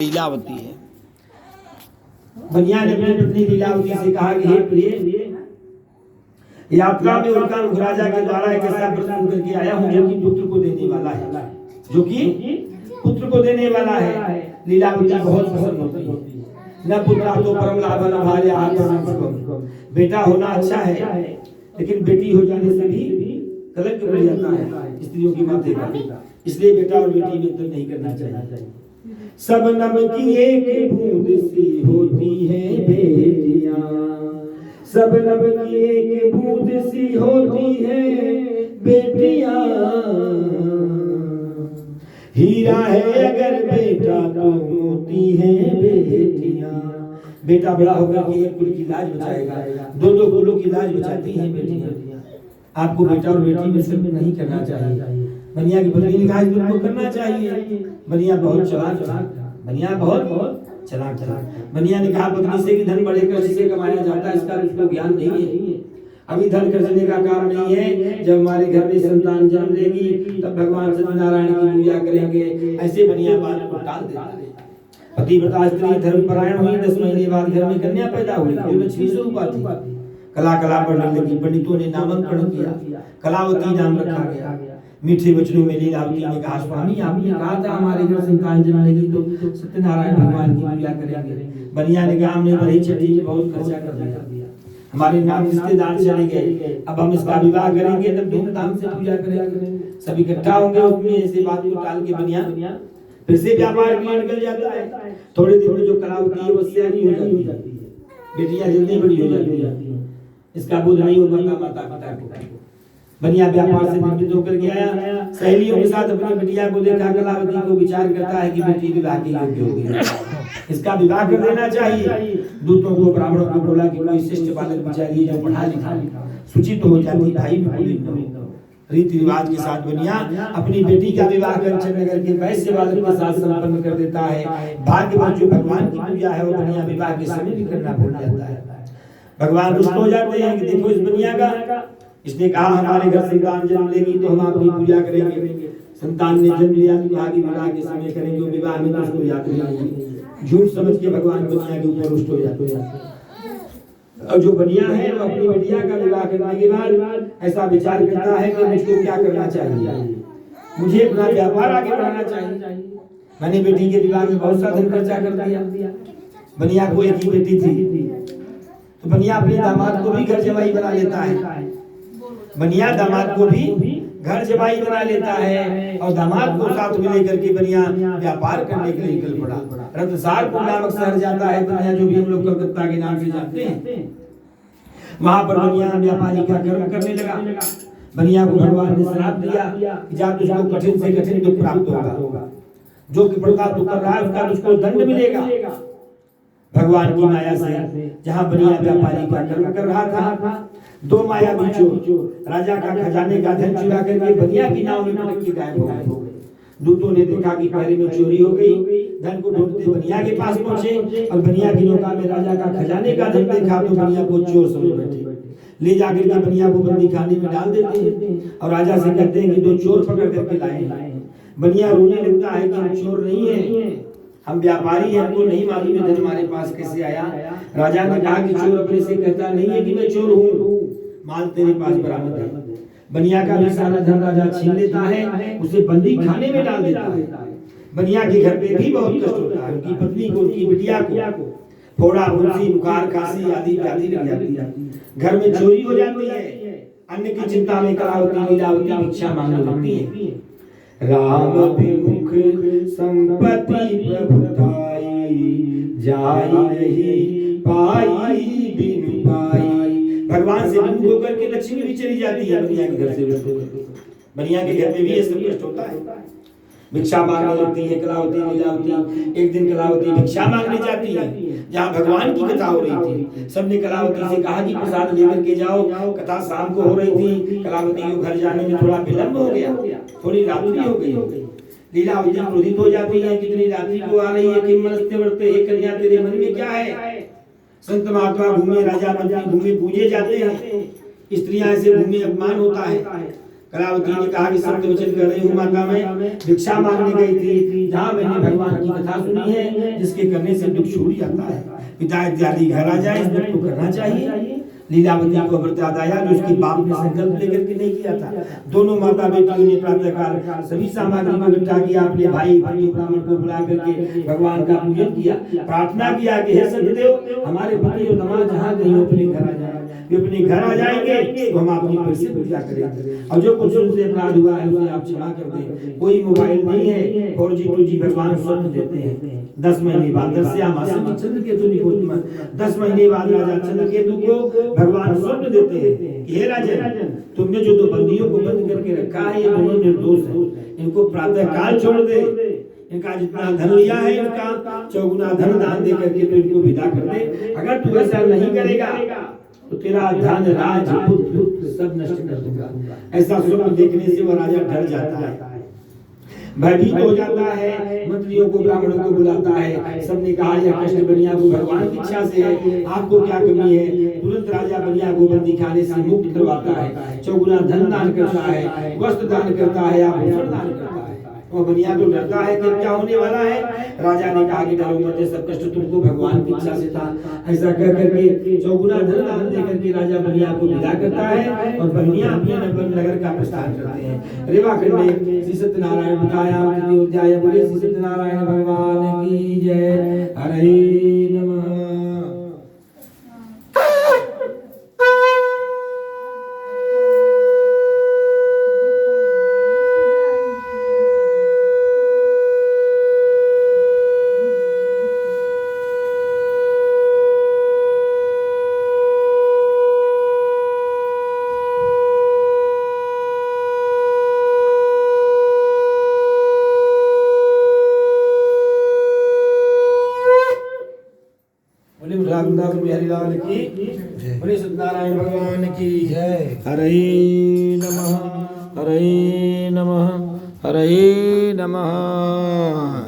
लीलावती है। बनिया ने अपनी पत्नी लीलावती से कहा कि हे प्रिय, यात्रा में उल्कामुख राजा के द्वारा एक ऐसा प्रश्न करके आया हूँ जो कि पुत्र को देने वाला है, जो कि पुत्र को देने वाला है। लीलावती बहुत पसंद होती है। न पुत्र तो परम लाभ न भार्य बेटा होना अच्छा है, लेकिन बेटी हो जाने से भी कलंक पड़ जाता है स्त्रियों की माथे का। इसलिए बेटा और बेटी में अंतर नहीं करना चाहिए। सब नभ की एक बूंद सी होती है बेटियां, सब नभ की एक बूंद सी होती है बेटियां। हीरा है अगर बेटा तो मोती है बेटियां। बेटा बड़ा होकर के एक कुल की लाज बचाएगा, दो दो कुलों की लाज बचाती हैं बेटियां। आपको बेटा और बेटी में सिर्फ नहीं करना चाहिए। बनिया की पत्नी ने कहा तुमको करना चाहिए। बनिया बहुत चालाक था, बनिया बहुत चालाक था। बनिया ने कहा पत्नी से कि धन बड़े कष्ट से कमाया जाता है, इसका उसको ज्ञान नहीं है। अभी धन खर्चने का काम नहीं है। जब हमारे घर में संतान जन्म लेगी तब भगवान सत्यनारायण की पूजा करेंगे। ऐसे बनिया बात को टाल देता है। पतिव्रता स्त्री धर्मपरायण हुई, 10 महीने बाद घर में कन्या पैदा हुई जो लक्ष्मी स्वरूपा थी। कला पढ़ने लगी, पंडितों ने नामांकन किया, कलावती नाम रखा गया। मीठे वचनों में लीलावती ने कहा स्वामी आपने कहा था हमारे घर संतान जन्म लेगी तो सत्यनारायण भगवान की पूजा करेंगे। बनिया ने कहा हमने बड़ी छठी में बहुत खर्चा कर दिया, हमारे नाम रिश्तेदार चले गए, अब हम इसका विवाह करेंगे तब धूमधाम से पूजा करेंगे, सब इकट्ठा होंगे। उसमें ऐसी बात को टाल के बनिया फिर से व्यापार के लिए निकल जाता है। थोड़े दिन में जो कलावती है वो सियानी हो जाती है, बेटियां जल्दी बड़ी हो जाती है। इसका बोध नहीं हो पाता माता पिता को। बनिया व्यापार से निवृत्त होकर के आया, सहेलियों के साथ अपनी बिटिया को देखा। कलावती को विचार करता है कि बेटी विवाह के योग्य हो गई, इसका विवाह कर देना चाहिए। दूतों को ब्राह्मणों को बोला कि कोई श्रेष्ठ बालक चाहिए जो पढ़ा लिखा सूचित हो जाती भाई में बोली। रीति रिवाज के साथ बनिया अपनी बेटी का विवाह चंद्रनगर के वैश्य बालक के साथ संपन्न कर देता है। भाग्यवश जो भगवान की पूजा है वो बनिया विवाह के समय भी करना भूल जाता है। भगवान रुष्ट हो जाते हैं कि देखो इस बनिया का, इसने कहा हमारे घर संतान जन्म लेगी तो हम आपकी पूजा करेंगे। संतान ने जन्म लिया तो कहा कि विवाह के समय करेंगे, विवाह में रुष्ट हो जाते हैं। झूठ समझ के भगवान बनिया के ऊपर रुष्ट हो जाते हैं। और जो बनिया है वो अपनी बिटिया का विवाह करने के बाद ऐसा विचार करता है कि मुझको क्या करना चाहिए, मुझे अपना व्यापार आगे बढ़ाना चाहिए। मैंने बेटी के विवाह में बहुत सा धन खर्चा कर दिया। बनिया को एक ही बेटी थी तो बनिया अपने दामाद को भी घर जमाई बना लेता है। बनिया दामाद को भी घर जमाई बना लेता है और दामाद को साथ में लेकर के बनिया व्यापार करने के लिए निकल पड़ा। रत्नसारपुर नामक शहर जाता है बनिया, जो भी हम लोग कलकत्ता के नाम से जानते हैं। वहां पर बनिया व्यापारी का कर्म करने लगा। बनिया को भगवान ने श्राप दिया कि जा तुझको कठिन से कठिन दुख प्राप्त होगा, जो कि प्रकार तू कर रहा है उसका तुझको दंड मिलेगा। भगवान की माया से जहाँ बनिया व्यापारी का कर्म कर रहा था, 2 मायावी चोर राजा का खजाने का धन चुरा करके बनिया की नाव में पटक के गायब हो गए। दूतों ने देखा कि पहरे में चोरी हो गई। धन को ढूंढते बनिया के पास पहुंचे और बनिया की नौका में राजा का खजाने का धन देखा तो बनिया को चोर समझ बैठे। ले जाकर के बनिया को बंदी खाने में डाल देते हैं और राजा से कहते हैं कि 2 चोर पकड़ करके लाए। बनिया रोने लगता है कि हम चोर नहीं है, हम व्यापारी हैं, हमको नहीं मालूम है धन हमारे पास कैसे आया। राजा ने कहा कि चोर अपने से कहता नहीं है कि मैं चोर हूँ, माल तेरे पास बरामद है। बनिया का भी सारा धन राजा छीन लेता है, उसे बंदी खाने में डाल देता है। बनिया के घर पे भी बहुत कष्ट होता है। उनकी पत्नी को, उनकी बिटिया को फोड़ा, फुंसी, बुखार, खांसी आदि व्याधि लग जाती है। घर में चोरी हो जाती है। अन्न की चिंता में कलावती लीलावती भिक्षा मांगने लगती है। राम विमुख संपत्ति प्रभुताई, जाई नहीं पाई बिनु पाई। भगवान से विमुख होकर के लक्ष्मी भी चली जाती है बनिया के घर से। बनिया के घर में भी ये सब कष्ट होता है। भिक्षा मांगने लगती है कलावती लीलावती। एक दिन कलावती भिक्षा मांगने जाती है जहाँ भगवान की कथा हो रही थी। सबने कलावती से कहा कि प्रसाद लेकर के जाओ। कथा शाम को हो रही थी। कलावती को घर जाने में थोड़ा विलंब हो गया, थोड़ी रात्रि हो गई। लीलावती क्रोधित हो जाती है, कितनी रात्रि को आ रही है, किम मनस्ते वर्ते, हे कन्या तेरे मन में क्या है। संत महात्मा घूमे, राजा मंत्री घूमे, पूजे जाते हैं। स्त्रियां ऐसे घूमे, अपमान होता है। कलावती ने कहा कि सत्य वचन कर रही हूँ माता, मैं भिक्षा मांगने गई थी, जहाँ मैंने भगवान की कथा सुनी है जिसके करने से दुख छूट जाता है। पिता इत्यादि घर आ जाए, इस व्रत को करना चाहिए। लीलावती को व्रत याद आया जो उसके बाप ने संकल्प लेकर के नहीं किया था। दोनों माता बेटियों ने प्रातःकाल सभी सामग्री को इकट्ठा किया, अपने भाई ब्राह्मण को बुला करके भगवान का पूजन किया, प्रार्थना किया कि हे सत्यदेव, हमारे पति और दामाद जहाँ कहीं अपने घर आ जाए, वे अपने घर आ जाएंगे तो हम अपनी फिर से पूजा करेंगे, और जो कुछ उनसे अपराध हुआ है उसे आप क्षमा कर दें। कोई मोबाइल नहीं है, 4G 2G भगवान स्वर्ण देते हैं। 10 महीने बाद चंद्रकेतु निकोटिमा 10 महीने बाद राजा चंद्रकेतु को भगवान स्वर्ण देते हैं। हे राजन, तुमने जो 2 बंदियों को बंद करके रखा है ये दोनों निर्दोष हैं, इनको प्रातः काल छोड़ दे। इनका जितना धन लिया है इनका चौगुना धन दान दे करके तो इनको विदा कर दे। अगर तू ऐसा नहीं करेगा तो तेरा धन राज पुत्र सब नष्ट कर दूंगा। ऐसा स्वप्न देखने से वो राजा डर जाता है, भयभीत हो जाता है, मंत्रियों को ब्राह्मणों को बुलाता है। सबने कहा यह कष्ट बनिया को भगवान की इच्छा से है, आपको क्या कमी है। तुरंत राजा बनिया को बंदी खाने से मुक्त करवाता है, चौगुना धन दान करता है, वस्त्र दान करता है, आभूषण दान करता है। वो बनिया तो डरता है कि क्या होने वाला है। राजा ने कहा कि डरो मत, सब कष्ट तुमको भगवान की इच्छा से था। ऐसा कह करके चौगुना धन दान दे करके राजा बनिया को विदा करता है और बनिया अपने नगर का प्रस्थान करते हैं। रेवाखंड में श्री सत्यनारायण बताया अध्याय। बोले श्री सत्यनारायण भगवान की जय। हरे नमः। हरिलाल की बोले सत्यनारायण भगवान की जय। हरे नमः, हरे नमः, हरे नमः।